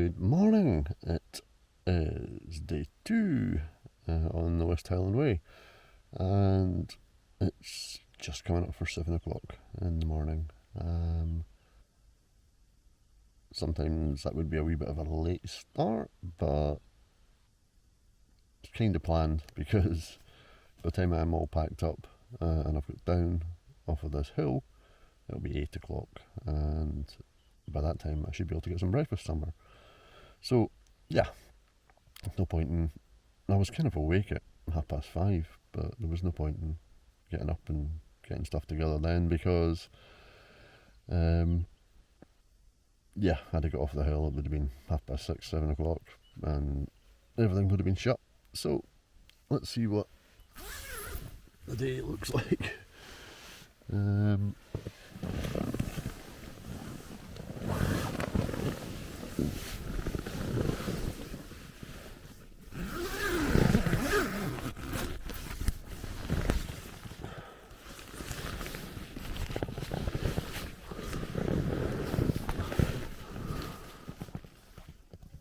Good morning. It is day 2 on the West Highland Way, and it's just coming up for 7 o'clock in the morning. Sometimes that would be a wee bit of a late start, but it's kind of planned because by the time I'm all packed up and I've got down off of this hill, it'll be 8 o'clock, and by that time I should be able to get some breakfast somewhere. So yeah, there's no point in, I was kind of awake at 5:30, but there was no point in getting up and getting stuff together then because yeah, had I got off the hill it would have been 6:30, 7 o'clock and everything would have been shut. So let's see what the day looks like.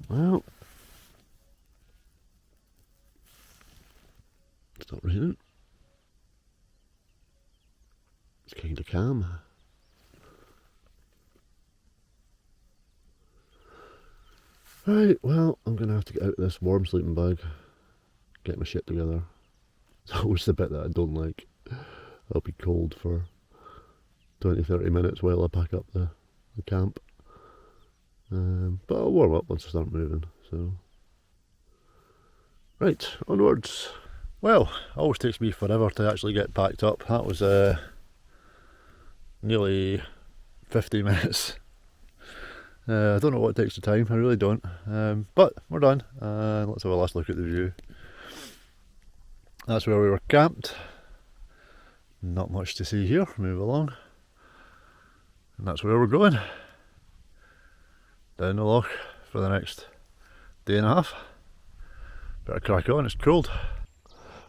Well, it's not raining. It's kind of calm. Right, well, I'm going to have to get out of this warm sleeping bag, get my shit together. It's always the bit that I don't like. I'll be cold for 20-30 minutes while I pack up the camp. But I'll warm up once I start moving, so. Right, onwards. Well, it always takes me forever to actually get packed up. That was nearly 50 minutes. I don't know what takes the time, I really don't. But we're done, and let's have a last look at the view. That's where we were camped. Not much to see here, move along. And that's where we're going. Down the loch for the next day and a half. Better crack on, it's cold.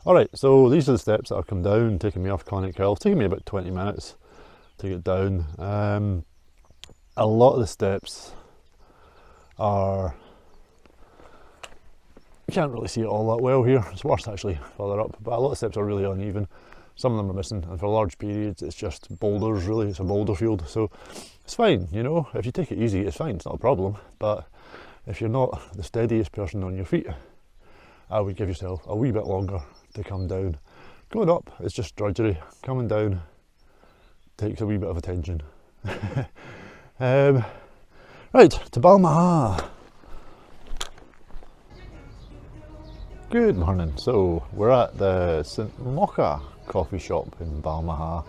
Alright, so these are the steps that I've come down, taking me off Conic Hill. It's taken me about 20 minutes to get down. A lot of the steps are, you can't really see it all that well here. It's worse actually further up, but a lot of the steps are really uneven. Some of them are missing, and for large periods it's just boulders really, it's a boulder field. So it's fine, you know, if you take it easy it's fine, it's not a problem. But if you're not the steadiest person on your feet, I would give yourself a wee bit longer to come down. Going up is just drudgery, coming down takes a wee bit of attention. Right, to Balmaha. Good morning. So we're at the St Mocha coffee shop in Balmaha,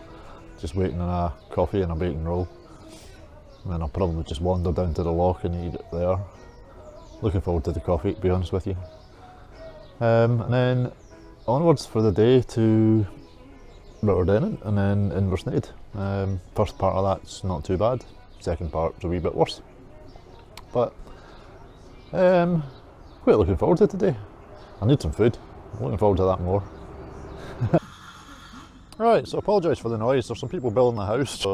just waiting on a coffee and a bacon roll, and then I'll probably just wander down to the loch and eat it there. Looking forward to the coffee, to be honest with you. And then onwards for the day to Rotterdam and then Inversnaid. First part of that's not too bad, second part's a wee bit worse, but quite looking forward to today. I need some food, I'm looking forward to that more. Right, so apologise for the noise, there's some people building the house.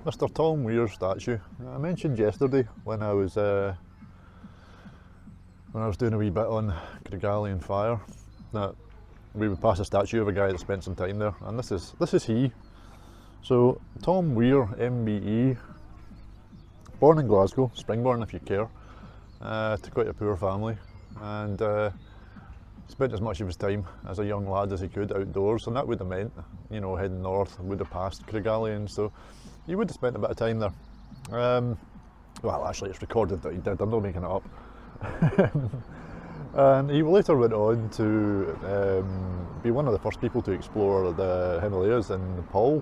Mr. Tom Weir's statue. I mentioned yesterday when I was doing a wee bit on Gregalian Fire that we would pass a statue of a guy that spent some time there, and this is he. So Tom Weir, MBE, born in Glasgow, Springborn if you care, to quite a poor family, and spent as much of his time as a young lad as he could outdoors, and that would have meant, you know, heading north would have passed Gregalian, so he would have spent a bit of time there. Well, actually it's recorded that he did, I'm not making it up. And he later went on to be one of the first people to explore the Himalayas in Nepal.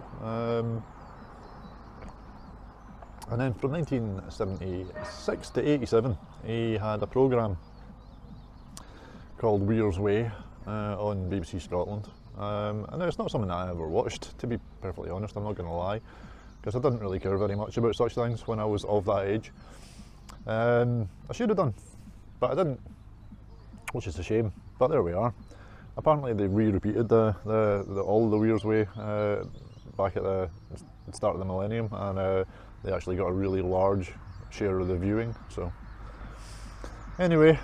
And then from 1976 to 87 he had a programme called Weir's Way on BBC Scotland. And it's not something that I ever watched, to be perfectly honest, I'm not going to lie, because I didn't really care very much about such things when I was of that age. I should have done, but I didn't, which is a shame, but there we are. Apparently they re-repeated all the Weir's Way back at the start of the millennium, and they actually got a really large share of the viewing. So anyway,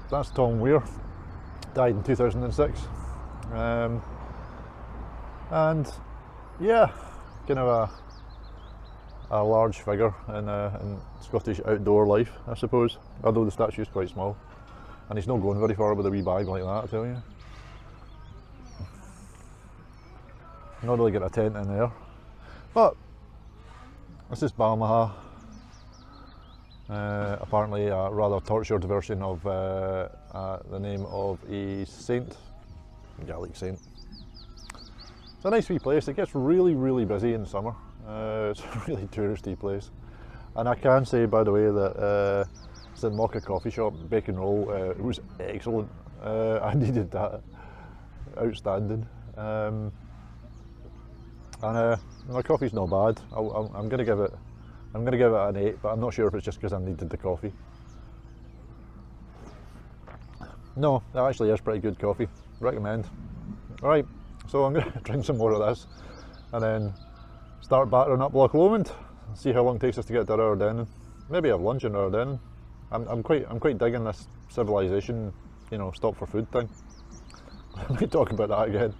that's Tom Weir, died in 2006, and yeah, kind of a large figure in Scottish outdoor life, I suppose, although the statue is quite small, and he's not going very far with a wee bag like that, I tell you. Not really get a tent in there, but this is Balmaha, apparently a rather tortured version of the name of a saint, Gaelic saint. It's a nice wee place. It gets really, really busy in summer. It's a really touristy place, and I can say, by the way, that the Mocha coffee shop bacon roll, it was excellent. I needed that, outstanding. And my coffee's not bad. I'm gonna give it an 8, but I'm not sure if it's just because I needed the coffee. No, it actually is pretty good coffee. Recommend. Alright, so I'm gonna drink some more of this, and then start battering up Loch Lomond. See how long it takes us to get to Ardennan. Maybe have lunch in Ardennan. I'm quite digging this civilization, you know, stop for food thing. Let me talk about that again.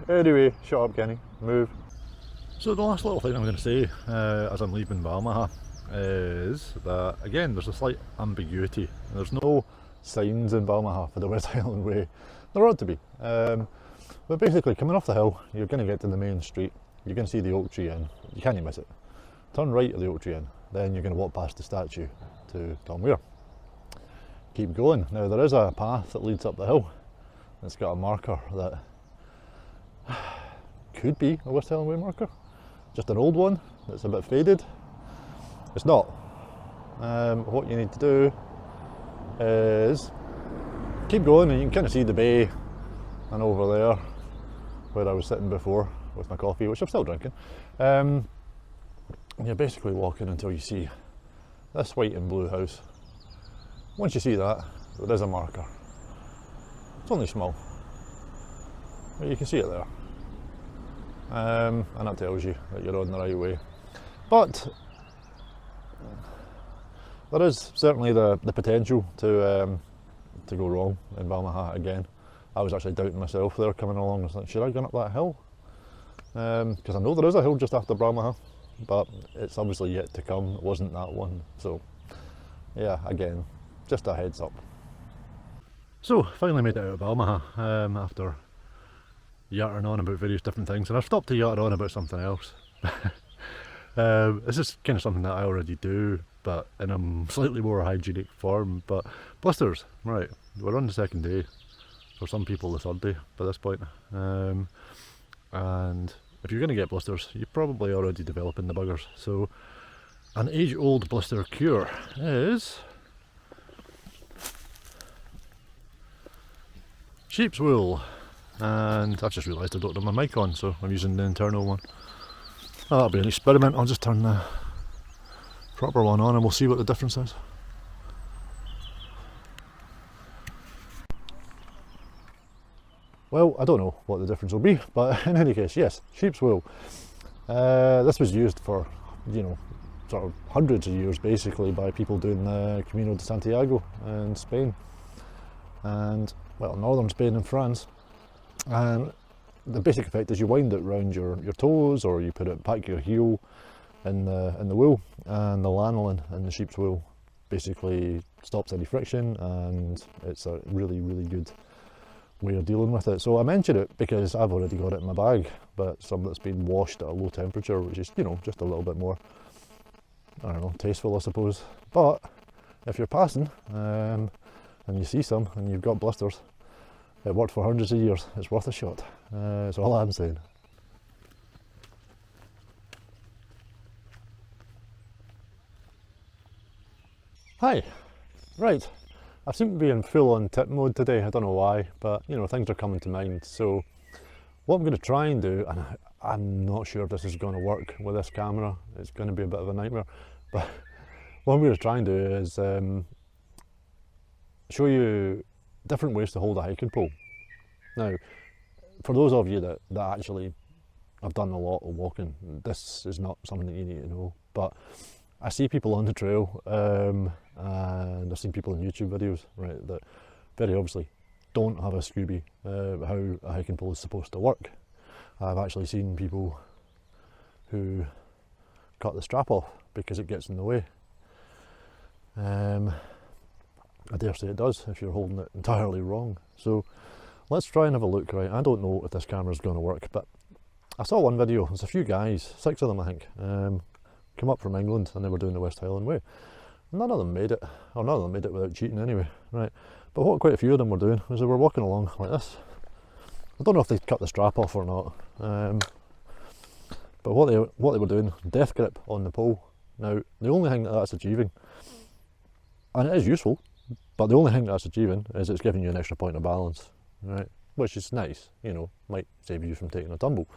Anyway, shut up, Kenny. Move. So the last little thing I'm going to say as I'm leaving Balmaha is that, again, there's a slight ambiguity. There's no signs in Balmaha for the West Highland Way. There ought to be. But basically, coming off the hill, you're going to get to the main street. You're going to see the oak tree inn. You can't miss it. Turn right at the oak tree inn. Then you're going to walk past the statue to Tom Weir. Keep going. Now, there is a path that leads up the hill. It's got a marker that could be a West Highland Way marker. Just an old one that's a bit faded. It's not. What you need to do is keep going, and you can kind of see the bay, and over there where I was sitting before with my coffee, which I'm still drinking. You're basically walking until you see this white and blue house. Once you see that, there is a marker. It's only small, but you can see it there. And that tells you that you're on the right way. But there is certainly the potential to go wrong in Balmaha again. I was actually doubting myself there coming along. I was like, should I have gone up that hill? Because I know there is a hill just after Balmaha, but it's obviously yet to come. It wasn't that one. So yeah, again, just a heads up. So finally made it out of Balmaha after yattering on about various different things, and I've stopped to yatter on about something else. This is kind of something that I already do, but in a slightly more hygienic form. But blisters, right, we're on the second day, for some people the third day by this point, and if you're going to get blisters, you're probably already developing the buggers. So an age-old blister cure is sheep's wool. And I've just realised I don't have my mic on, so I'm using the internal one. Oh, that'll be an experiment. I'll just turn the proper one on and we'll see what the difference is. Well, I don't know what the difference will be, but in any case, yes, sheep's wool. This was used for, you know, sort of hundreds of years basically by people doing the Camino de Santiago in Spain, and well, northern Spain and France. And the basic effect is you wind it around your toes, or you put it back your heel in the wool, and the lanolin in the sheep's wool basically stops any friction, and it's a really, really good way of dealing with it. So I mention it because I've already got it in my bag, but some that's been washed at a low temperature, which is, you know, just a little bit more, I don't know, tasteful, I suppose. But if you're passing and you see some and you've got blisters, it worked for hundreds of years. It's worth a shot. That's all I'm saying. Hi. Right. I seem to be in full-on tip mode today. I don't know why, but you know, things are coming to mind. So what I'm going to try and do, and I'm not sure if this is going to work with this camera. It's going to be a bit of a nightmare. But what I'm going to try and do is show you different ways to hold a hiking pole. Now, for those of you that actually I've done a lot of walking. This is not something that you need to know, but I see people on the trail, and I've seen people in YouTube videos, right, that very obviously don't have a Scooby, how a hiking pole is supposed to work. I've actually seen people who cut the strap off because it gets in the way. I dare say it does if you're holding it entirely wrong. So let's try and have a look, right? I don't know if this camera's going to work, but I saw one video. There's a few guys, 6 of them I think, come up from England, and they were doing the West Highland Way. None of them made it, or none of them made it without cheating anyway, right? But what quite a few of them were doing was they were walking along like this. I don't know if they cut the strap off or not, but what they were doing, death grip on the pole. Now, the only thing that's achieving, and it is useful, but the only thing that's achieving is it's giving you an extra point of balance, right? Which is nice, you know, might save you from taking a tumble.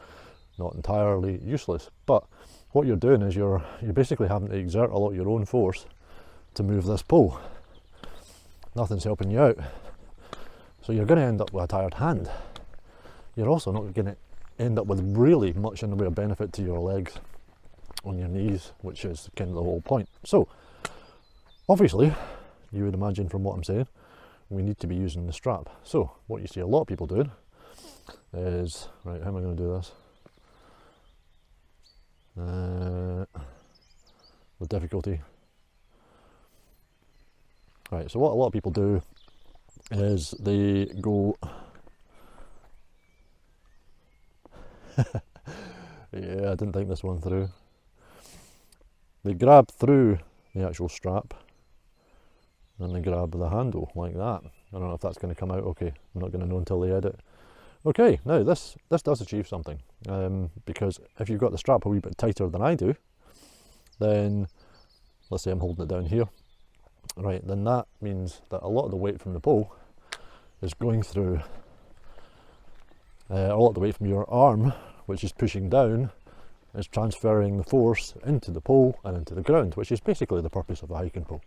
Not entirely useless, but what you're doing is you're basically having to exert a lot of your own force to move this pole. Nothing's helping you out. So you're going to end up with a tired hand. You're also not going to end up with really much in the way of benefit to your legs on your knees, which is kind of the whole point. So, obviously, you would imagine from what I'm saying, we need to be using the strap. So, what you see a lot of people doing is, right, how am I going to do this? With difficulty. Right, so what a lot of people do is they go yeah, I didn't think this one through. They grab through the actual strap and they grab the handle like that. I don't know if that's going to come out okay. I'm not going to know until they edit. Okay, now this does achieve something, because if you've got the strap a wee bit tighter than I do, then let's say I'm holding it down here, right, then that means that a lot of the weight from the pole is going through, a lot of the weight from your arm, which is pushing down, is transferring the force into the pole and into the ground, which is basically the purpose of a hiking pole.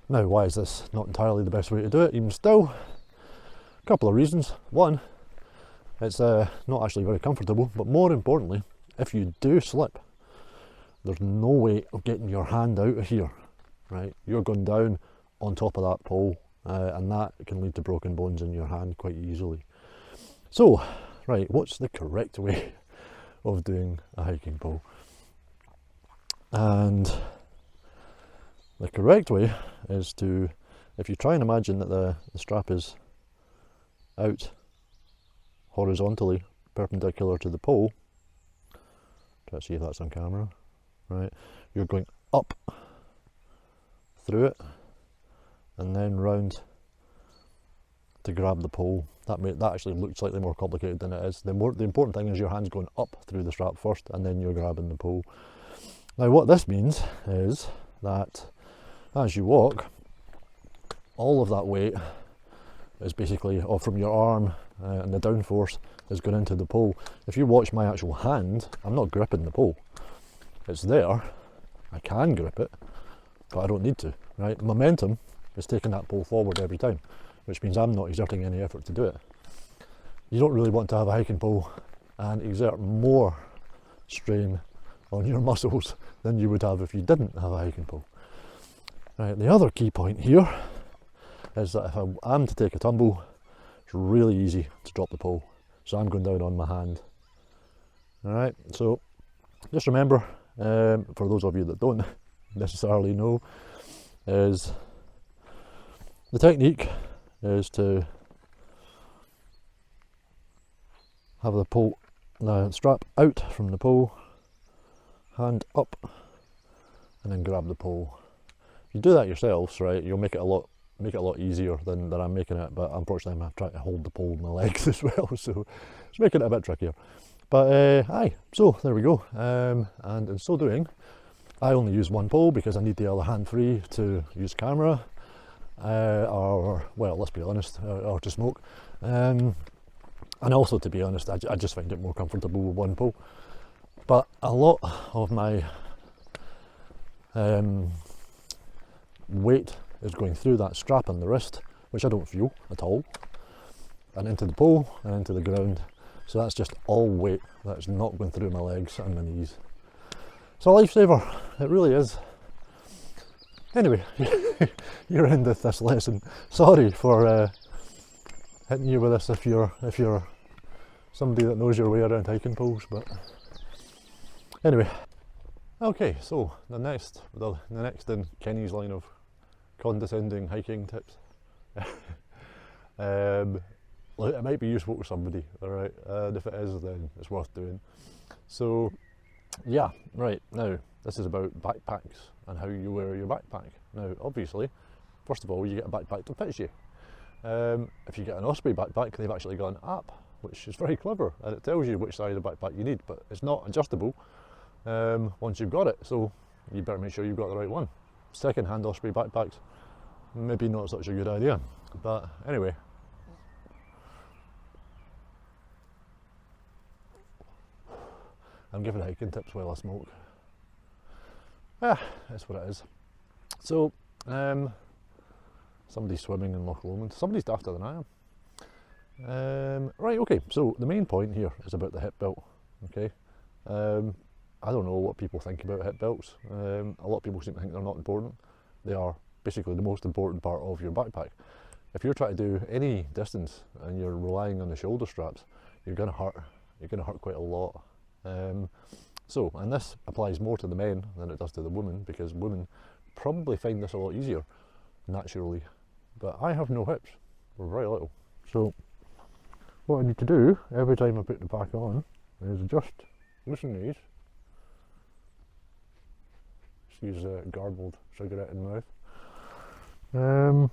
Now, why is this not entirely the best way to do it, even still? A couple of reasons. One, it's not actually very comfortable, but more importantly, if you do slip, there's no way of getting your hand out of here, right? You're going down on top of that pole, and that can lead to broken bones in your hand quite easily. So, right, what's the correct way of doing a hiking pole? And the correct way is to, if you try and imagine that the strap is out horizontally, perpendicular to the pole, try to see if that's on camera, right, you're going up through it and then round to grab the pole. That actually looks slightly more complicated than it is. The important thing is your hand's going up through the strap first and then you're grabbing the pole. Now what this means is that as you walk, all of that weight is basically from your arm, and the downforce is going into the pole. If you watch my actual hand, I'm not gripping the pole. It's there, I can grip it, but I don't need to, right? Momentum is taking that pole forward every time, which means I'm not exerting any effort to do it. You don't really want to have a hiking pole and exert more strain on your muscles than you would have if you didn't have a hiking pole. Right, the other key point here is that if I am to take a tumble, it's really easy to drop the pole. So I'm going down on my hand. Alright, so just remember, for those of you that don't necessarily know, is the technique is to have the strap out from the pole, hand up, and then grab the pole. If you do that yourselves, right, you'll make it a lot easier than I'm making it, but unfortunately I'm trying to hold the pole with my legs as well, so it's making it a bit trickier. But so there we go, and in so doing I only use one pole because I need the other hand free to use camera, or, well, let's be honest, or to smoke, and also, to be honest, I just find it more comfortable with one pole. But a lot of my weight is going through that strap on the wrist, which I don't feel at all, and into the pole and into the ground. So that's just all weight that's not going through my legs and my knees. It's a lifesaver, it really is. Anyway, you're in with this lesson. Sorry for hitting you with this if you're somebody that knows your way around hiking poles, but anyway. Okay, so the next in Kenny's line of condescending hiking tips. It might be useful to somebody, alright, and if it is, then it's worth doing. So yeah, right, now this is about backpacks and how you wear your backpack. Now obviously, first of all, you get a backpack that fits you. If you get an Osprey backpack, they've actually got an app, which is very clever, and it tells you which size of backpack you need, but it's not adjustable once you've got it, so you better make sure you've got the right one. Second-hand Osprey backpacks, maybe not such a good idea, but anyway. I'm giving hiking tips while I smoke. That's what it is. So, somebody's swimming in Loch Lomond. Somebody's dafter than I am. Right, okay, so the main point here is about the hip belt, okay? I don't know what people think about hip belts. A lot of people seem to think they're not important. They are basically the most important part of your backpack. If you're trying to do any distance and you're relying on the shoulder straps, you're going to hurt. You're going to hurt quite a lot. And this applies more to the men than it does to the women, because women probably find this a lot easier naturally, but I have no hips, or very little, so what I need to do every time I put the pack on is just loosen these, excuse a garbled cigarette in the mouth,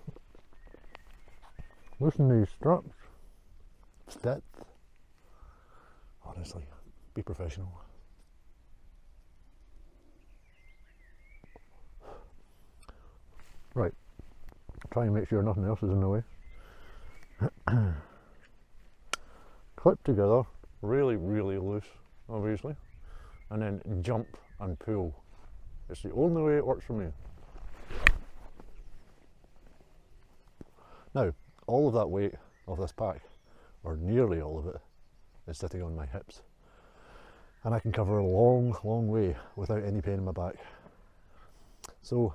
loosen these straps, step, honestly, be professional. Right, try and make sure nothing else is in the way. Clip together, really, really loose, obviously, and then jump and pull. It's the only way it works for me. Now, all of that weight of this pack, or nearly all of it, is sitting on my hips. And I can cover a long, long way without any pain in my back. So,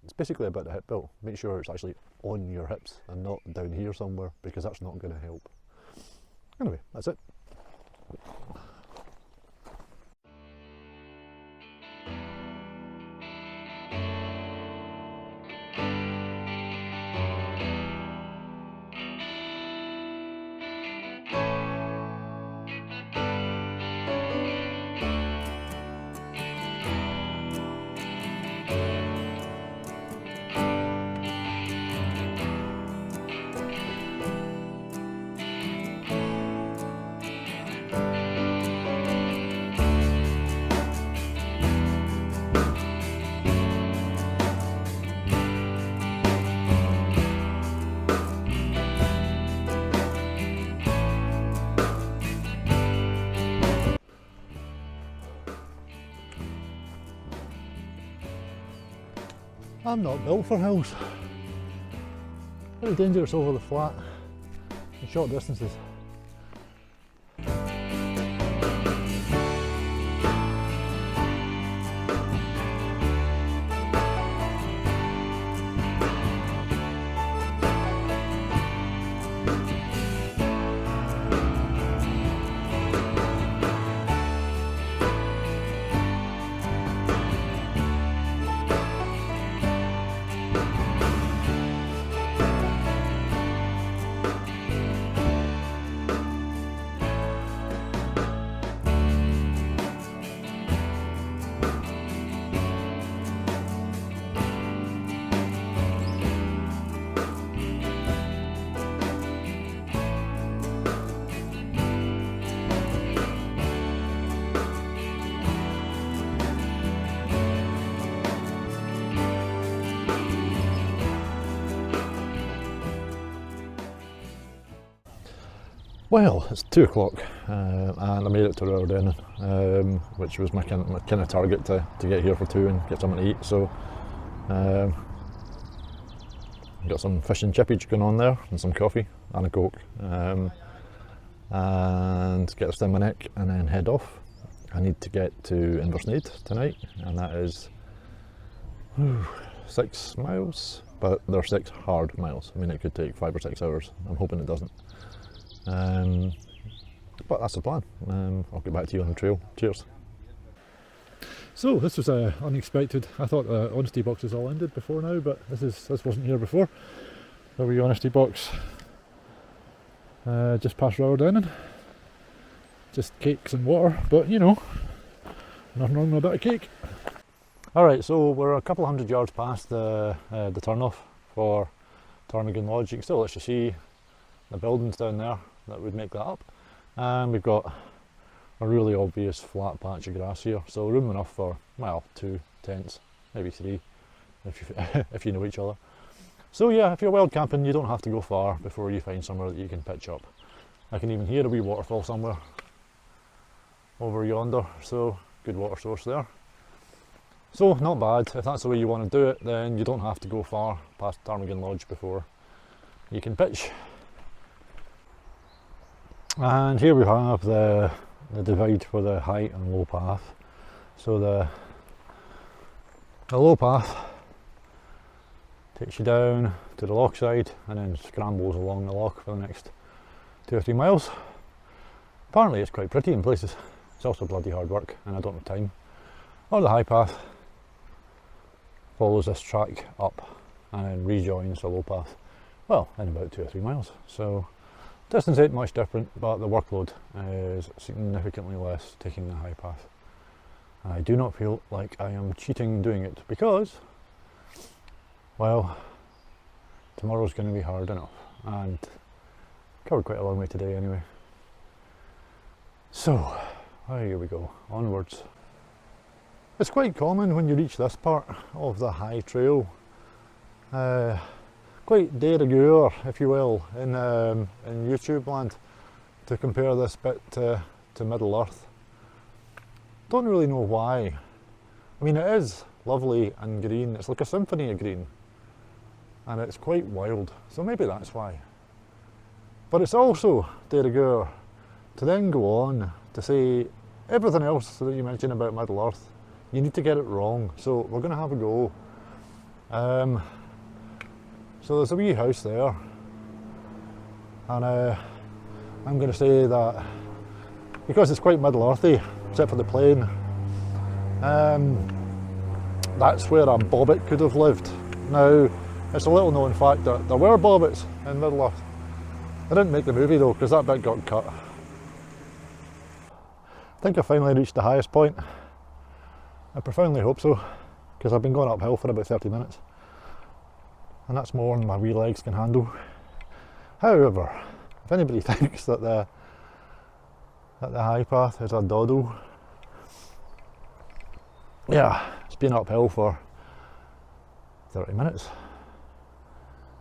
it's basically about the hip belt. Make sure it's actually on your hips and not down here somewhere, because that's not going to help. Anyway, that's it. I'm not built for hills. Very dangerous over the flat in short distances. Well, it's 2 o'clock and I made it to Rowerdennon, which was my kind of target to get here for 2 and get something to eat. So got some fish and chippage going on there, and some coffee and a Coke. and get a stem my neck and then head off. I need to get to Inversnaid tonight, and that is 6 miles, but they're 6 hard miles. I mean, it could take 5 or 6 hours. I'm hoping it doesn't. But that's the plan. I'll get back to you on the trail. Cheers. So this was unexpected. I thought the honesty boxes all ended before now, but this wasn't here before. The wee honesty box just past Rowerdown. Just cakes and water, but you know, nothing wrong with a bit of cake. Alright, so we're a couple hundred yards past the turn-off for Ptarmigan Lodge. You can still actually see the buildings down there that would make that up. And we've got a really obvious flat patch of grass here, so room enough for, well, 2 tents, maybe 3, if you know each other. So yeah, if you're wild camping, you don't have to go far before you find somewhere that you can pitch up. I can even hear a wee waterfall somewhere over yonder, so good water source there. So not bad. If that's the way you want to do it, then you don't have to go far past Ptarmigan Lodge before you can pitch. And here we have the divide for the high and low path. So the low path takes you down to the loch side and then scrambles along the loch for the next 2 or 3 miles. Apparently it's quite pretty in places. It's also bloody hard work and I don't have time. Or the high path follows this track up and then rejoins the low path, well, in about 2 or 3 miles. So distance ain't much different, but the workload is significantly less taking the high path. And I do not feel like I am cheating doing it because, well, tomorrow's going to be hard enough, and covered quite a long way today anyway. So, here we go, onwards. It's quite common when you reach this part of the high trail, quite de rigueur, if you will, in YouTube land, to compare this bit to Middle Earth. Don't really know why. I mean, it is lovely and green. It's like a symphony of green, and it's quite wild. So maybe that's why. But it's also de rigueur to then go on to say everything else that you mentioned about Middle Earth. You need to get it wrong. So we're going to have a go. So there's a wee house there, and I'm going to say that because it's quite Middle Earthy, except for the plain, that's where a bobbit could have lived. Now, it's a little known fact that there were bobbits in Middle Earth. They didn't make the movie though, because that bit got cut. I think I finally reached the highest point. I profoundly hope so, because I've been going uphill for about 30 minutes. And that's more than my wee legs can handle. However, if anybody thinks that the high path is a doddle, yeah, it's been uphill for 30 minutes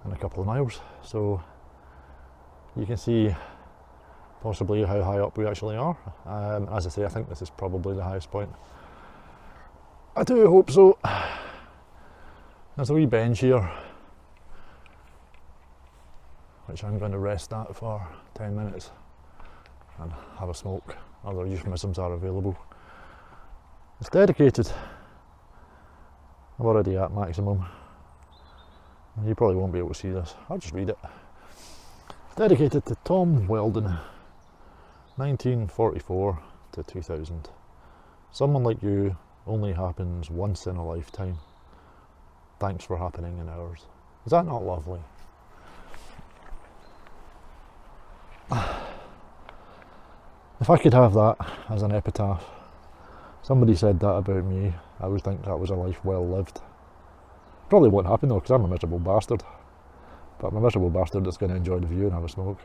and a couple of miles, so you can see possibly how high up we actually are. As I say, I think this is probably the highest point. I do hope so. There's a wee bench here, which I'm going to rest at for 10 minutes and have a smoke. Other euphemisms are available. It's dedicated. I'm already at maximum. You probably won't be able to see this. I'll just read it. Dedicated to Tom Weldon, 1944 to 2000. Someone like you only happens once in a lifetime. Thanks for happening in ours. Is that not lovely? If I could have that as an epitaph, somebody said that about me, I would think that was a life well lived. Probably won't happen though, because I'm a miserable bastard. But I'm a miserable bastard that's going to enjoy the view and have a smoke.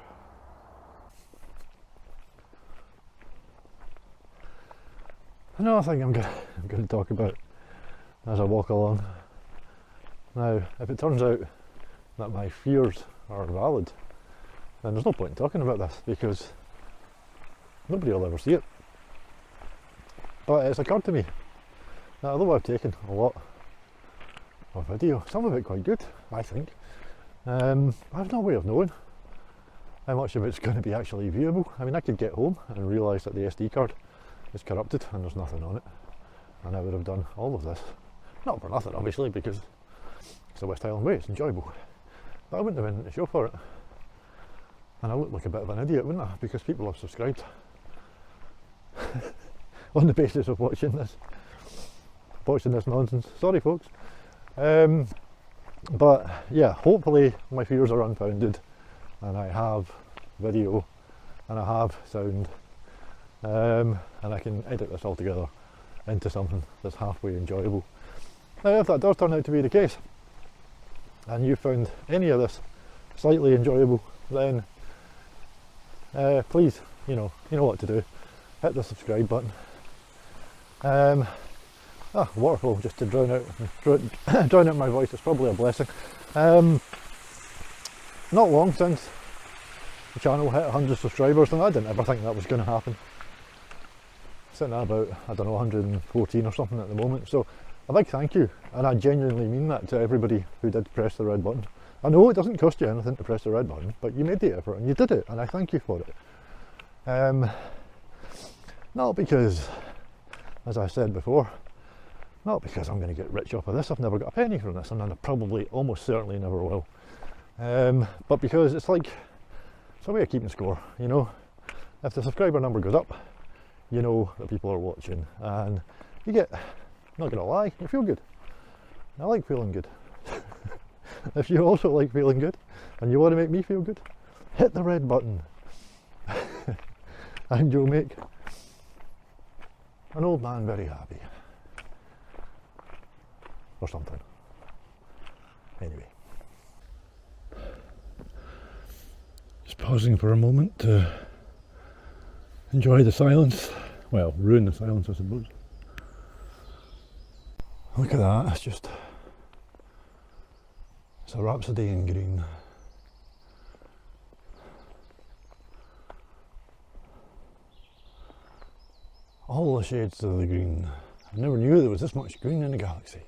Another thing I'm going to talk about as I walk along. Now, if it turns out that my fears are valid, then there's no point in talking about this, because nobody will ever see it. But it's occurred to me that although I've taken a lot of video, some of it quite good, I think, I have no way of knowing how much of it's going to be actually viewable. I mean, I could get home and realise that the SD card is corrupted and there's nothing on it, and I would have done all of this. Not for nothing, obviously, because it's the West Highland Way, it's enjoyable. But I wouldn't have been in the show for it. And I look like a bit of an idiot, wouldn't I? Because people have subscribed on the basis of watching this nonsense. Sorry, folks. But yeah, hopefully my fears are unfounded, and I have video and I have sound, and I can edit this all together into something that's halfway enjoyable. Now, if that does turn out to be the case, and you found any of this slightly enjoyable, then please, you know what to do. Hit the subscribe button. Waterfall just to drown out my voice is probably a blessing. Not long since the channel hit 100 subscribers, and I didn't ever think that was going to happen. Sitting at about, I don't know, 114 or something at the moment. So a big thank you, and I genuinely mean that, to everybody who did press the red button. I know it doesn't cost you anything to press the red button, but you made the effort and you did it, and I thank you for it. Not because, as I said before, not because I'm going to get rich off of this. I've never got a penny from this, and I probably, almost certainly, never will. But because it's like, it's a way of keeping score, you know. If the subscriber number goes up, you know that people are watching, and you get, not going to lie, you feel good. I like feeling good. If you also like feeling good, and you want to make me feel good, hit the red button. And you'll make an old man very happy. Or something. Anyway. Just pausing for a moment to enjoy the silence. Well, ruin the silence, I suppose. Look at that, it's a rhapsody in green. All the shades of the green. I never knew there was this much green in the galaxy.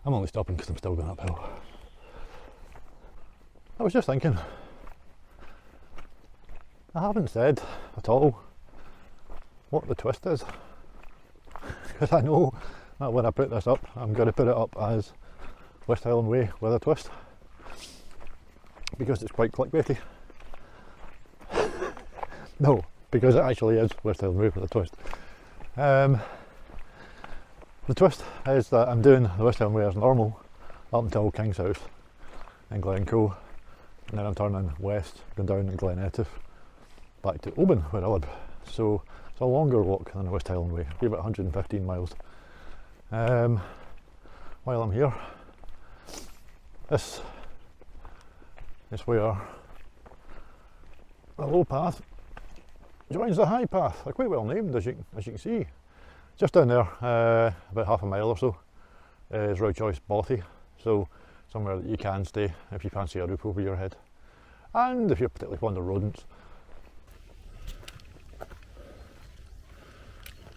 I'm only stopping because I'm still going uphill. I was just thinking, I haven't said at all what the twist is, because I know that when I put this up, I'm going to put it up as West Highland Way with a twist, because it's quite clickbaity. No, because it actually is West Highland Way with a twist. The twist is that I'm doing the West Highland Way as normal up until King's House in Glencoe, and then I'm turning west, going down to Glen Etive, back to Oban where I live. So it's a longer walk than the West Highland Way, it'll be about 115 miles. While I'm here, this is where the low path joins the high path. They're quite well named, as you can see. Just down there, about half a mile or so, is Roy Choice Bothy, so somewhere that you can stay if you fancy a roof over your head, and if you're particularly fond of rodents.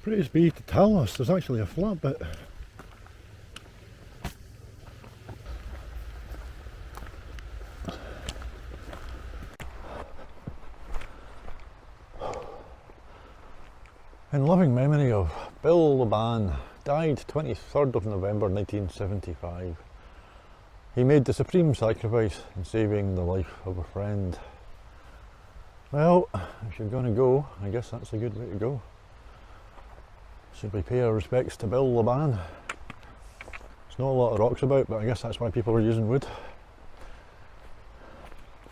Praise be to Talos, there's actually a flat bit. In loving memory of Bill Laban, died 23rd of November 1975. He made the supreme sacrifice in saving the life of a friend. Well, if you're going to go, I guess that's a good way to go. Simply pay our respects to Bill Laban. There's not a lot of rocks about, but I guess that's why people are using wood.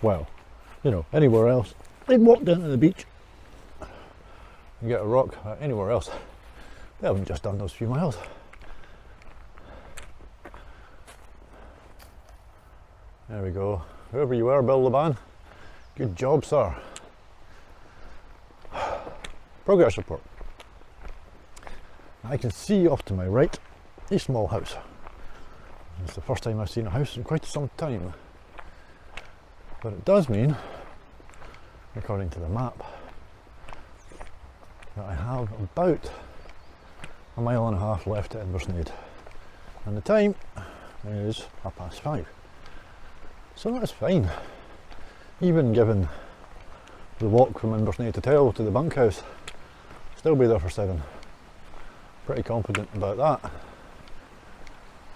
Well, you know, anywhere else, they'd walk down to the beach and get a rock. Anywhere else, they haven't just done those few miles. There we go. Whoever you are, Bill Laban, good job, sir. Progress report. I can see off to my right a small house. It's the first time I've seen a house in quite some time. But it does mean, according to the map, that I have about a mile and a half left to Inversnaid. And the time is 5:30. So that's fine. Even given the walk from Inversnaid Hotel to the Bunkhouse, still be there for 7. Pretty confident about that.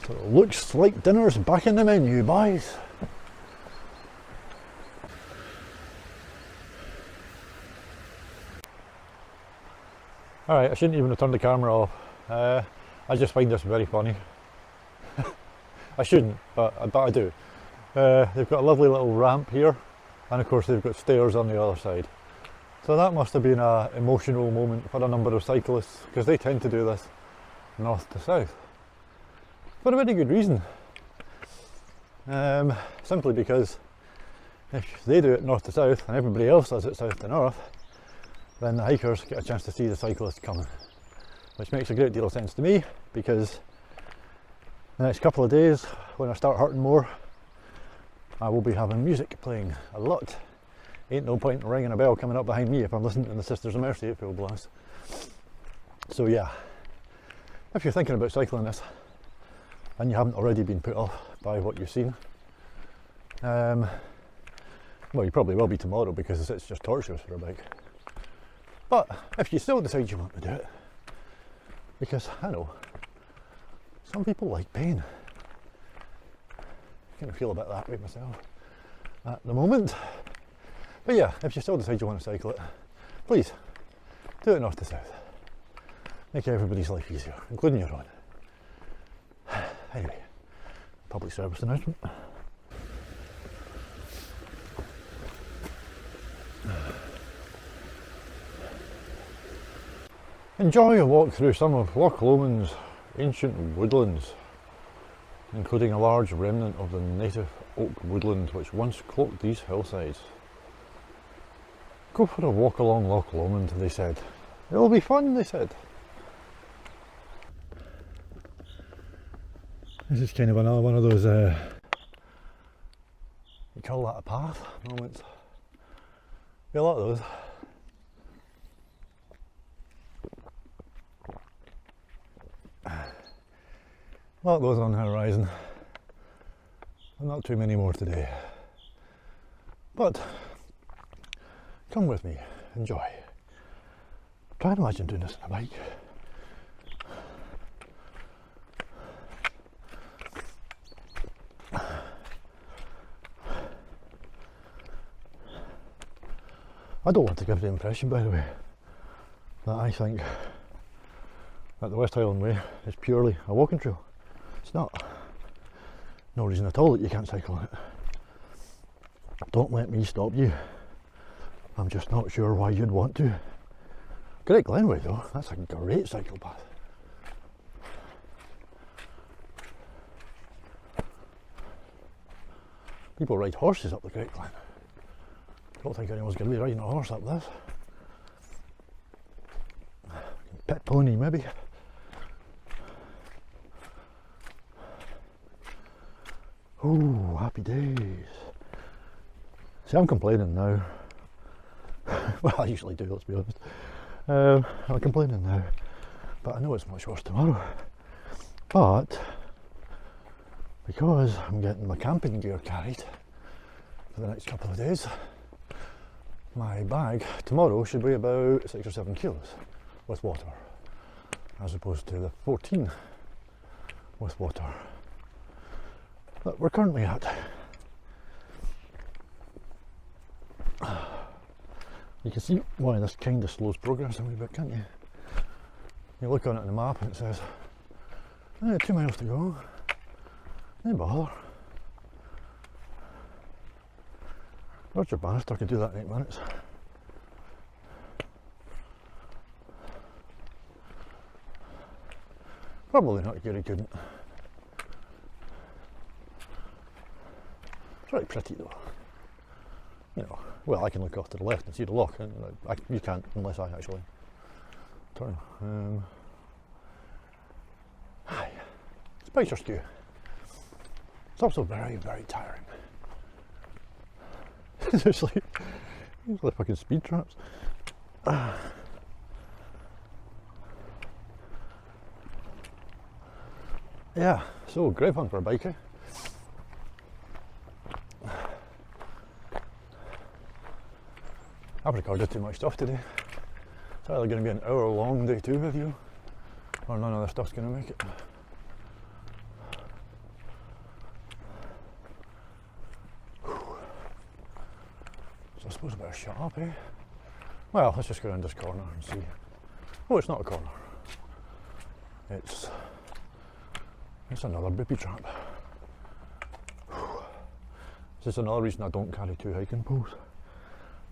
So it looks like dinner's back in the menu, boys. Alright, I shouldn't even have turned the camera off. I just find this very funny. I shouldn't, but I do. They've got a lovely little ramp here, and of course they've got stairs on the other side. So that must have been an emotional moment for a number of cyclists, because they tend to do this north to south. For a very good reason. Simply because if they do it north to south and everybody else does it south to north, then the hikers get a chance to see the cyclists coming. Which makes a great deal of sense to me, because the next couple of days, when I start hurting more, I will be having music playing a lot. Ain't no point in ringing a bell coming up behind me if I'm listening to the Sisters of Mercy at full blast. So yeah, if you're thinking about cycling this, and you haven't already been put off by what you've seen, well, you probably will be tomorrow, because it's just torturous for a bike. But if you still decide you want to do it, because I know some people like pain. I kind of feel a bit that way myself at the moment. But yeah, if you still decide you want to cycle it, please do it north to south. Make everybody's life easier, including your own. Anyway, public service announcement. Enjoy a walk through some of Loch Lomond's ancient woodlands, including a large remnant of the native oak woodland which once cloaked these hillsides. Go for a walk along Loch Lomond, they said. It'll be fun, they said. This is kind of another one of those, you call that a path moments. Be a lot of those. A lot of those on the horizon, and not too many more today. But come with me, enjoy. Try and imagine doing this on a bike. I don't want to give the impression, by the way, that I think that the West Highland Way is purely a walking trail. It's not. No reason at all that you can't cycle on it. Don't let me stop you. I'm just not sure why you'd want to. Great Glenway though, that's a great cycle path. People ride horses up the Great Glen. Don't think anyone's going to be riding a horse up this. Pit pony maybe. Oh, happy days. See, I'm complaining now. Well, I usually do, let's be honest. I'm complaining now, but I know it's much worse tomorrow. But because I'm getting my camping gear carried for the next couple of days, my bag tomorrow should be about 6 or 7 kilos with water, as opposed to the 14 with water that we're currently at. You can see why this kind of slows progress a wee bit, can't you? You look on it on the map and it says, 2 miles to go. No bother. Roger Bannister could do that in 8 minutes. Probably not Gary couldn't. It's very pretty though. You know, well, I can look off to the left and see the loch, and you can't unless I actually turn. Aye, Spicer stew. It's also very, very tiring. It's like fucking speed traps. Yeah, so great fun for a bike, eh? I've recorded too much stuff today. It's either going to be an hour long day 2 video, or none of the stuff's going to make it. So I suppose I better shut up, eh? Well, let's just go around this corner and see. Oh, it's not a corner. It's another booby trap. This is another reason I don't carry 2 hiking poles,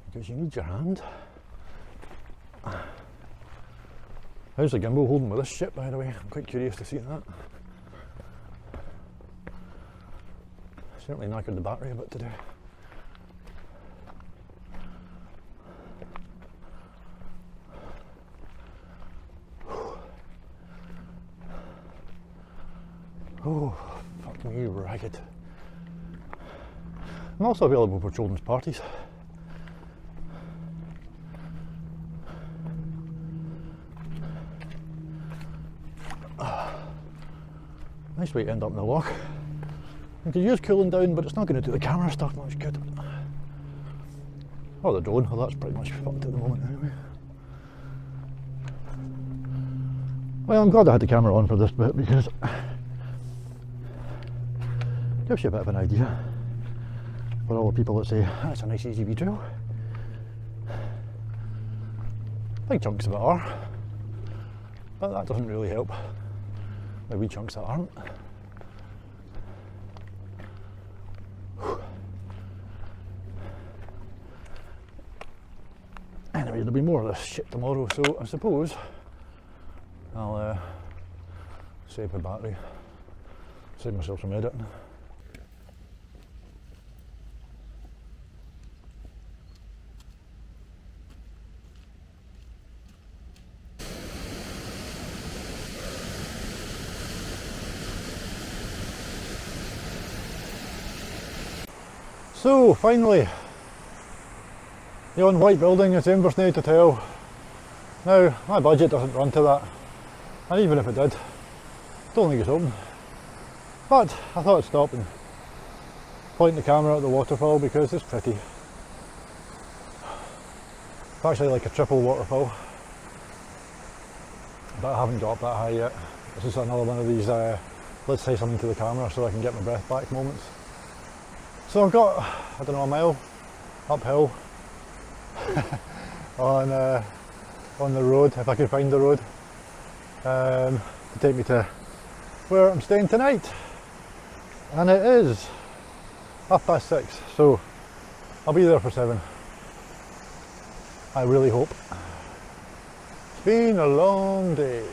because you need your hand. How's the gimbal holding with this shit, by the way? I'm quite curious to see that. Certainly knackered the battery a bit today. Oh, fuck me ragged. I'm also available for children's parties. Nice way to end up in the loch. You could use cooling down, but it's not going to do the camera stuff much good. Or the drone, well, that's pretty much fucked at the moment anyway. Well, I'm glad I had the camera on for this bit, because it gives you a bit of an idea for all the people that say, that's a nice easy wee trail. Big chunks of it are, but that doesn't really help the wee chunks that aren't. Anyway, there'll be more of this shit tomorrow, so I suppose I'll save my battery, save myself some editing. So finally, the on white building is Inversnaid Hotel. Now my budget doesn't run to that, and even if it did, don't think it's open. But I thought I'd stop and point the camera at the waterfall because it's pretty. It's actually like a triple waterfall, but I haven't got up that high yet. This is another one of these let's say something to the camera so I can get my breath back moments. So I've got, I don't know, a mile uphill on the road, if I can find the road, to take me to where I'm staying tonight. And it is 6:30, so I'll be there for 7. I really hope. It's been a long day.